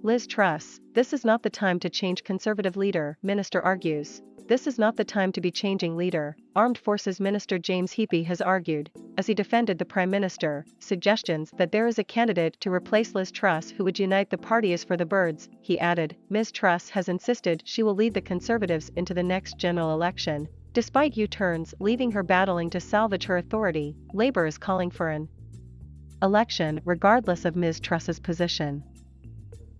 Liz Truss, this is not the time to change Conservative leader, minister argues. This is not the time to be changing leader, Armed Forces Minister James Heappey has argued, as he defended the Prime Minister. Suggestions that there is a candidate to replace Liz Truss who would unite the party is for the birds, he added. Ms Truss has insisted she will lead the Conservatives into the next general election. Despite U-turns leaving her battling to salvage her authority, Labour is calling for an election regardless of Ms Truss's position.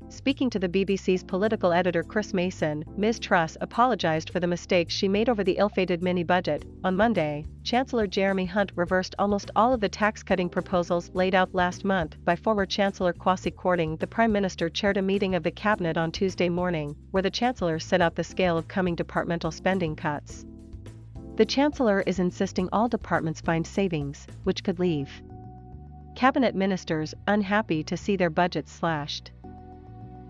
Speaking to the BBC's political editor Chris Mason, Ms Truss apologised for the mistakes she made over the ill-fated mini-budget. On Monday, Chancellor Jeremy Hunt reversed almost all of the tax-cutting proposals laid out last month by former Chancellor Kwasi Kwarteng. The Prime Minister chaired a meeting of the Cabinet on Tuesday morning, where the Chancellor set out the scale of coming departmental spending cuts. The Chancellor is insisting all departments find savings, which could leave Cabinet ministers unhappy to see their budgets slashed.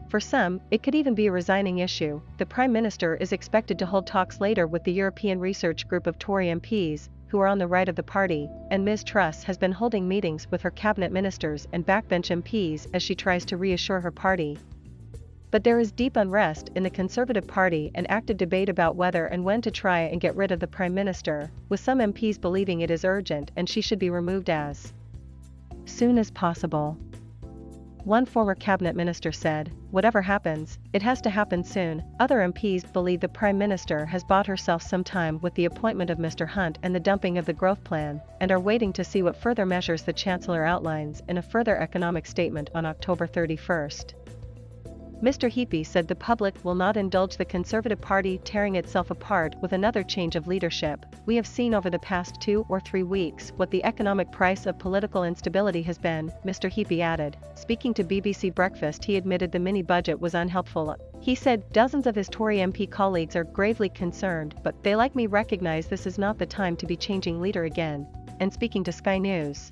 For some, it could even be a resigning issue. The Prime Minister is expected to hold talks later with the European Research Group of Tory MPs, who are on the right of the party, and Ms Truss has been holding meetings with her cabinet ministers and backbench MPs as she tries to reassure her party. But there is deep unrest in the Conservative Party and active debate about whether and when to try and get rid of the Prime Minister, with some MPs believing it is urgent and she should be removed as soon as possible. One former cabinet minister said, "Whatever happens, it has to happen soon." Other MPs believe the Prime Minister has bought herself some time with the appointment of Mr Hunt and the dumping of the growth plan, and are waiting to see what further measures the Chancellor outlines in a further economic statement on October 31st. Mr Heappey said the public will not indulge the Conservative Party tearing itself apart with another change of leadership. "We have seen over the past 2 or 3 weeks what the economic price of political instability has been," Mr Heappey added. Speaking to BBC Breakfast, he admitted the mini-budget was unhelpful. He said, "Dozens of his Tory MP colleagues are gravely concerned, but they like me recognize this is not the time to be changing leader again." And speaking to Sky News,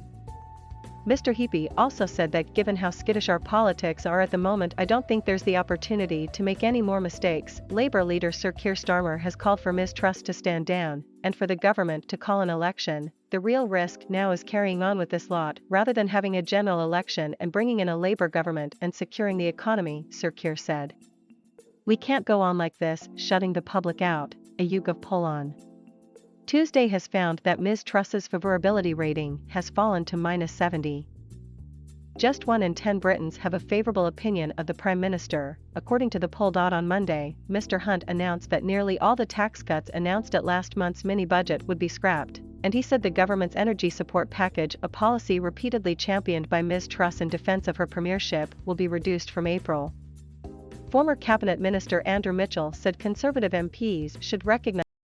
Mr Heappey also said that given how skittish our politics are at the moment, I don't think there's the opportunity to make any more mistakes. Labour leader Sir Keir Starmer has called for Ms Truss to stand down, and for the government to call an election. "The real risk now is carrying on with this lot, rather than having a general election and bringing in a Labour government and securing the economy," Sir Keir said. "We can't go on like this, shutting the public out," a YouGov poll on Tuesday has found that Ms Truss's favourability rating has fallen to -70. Just 1 in 10 Britons have a favourable opinion of the Prime Minister, according to the poll. On Monday, Mr Hunt announced that nearly all the tax cuts announced at last month's mini-budget would be scrapped, and he said the government's energy support package, a policy repeatedly championed by Ms Truss in defence of her premiership, will be reduced from April. Former Cabinet Minister Andrew Mitchell said Conservative MPs should recognise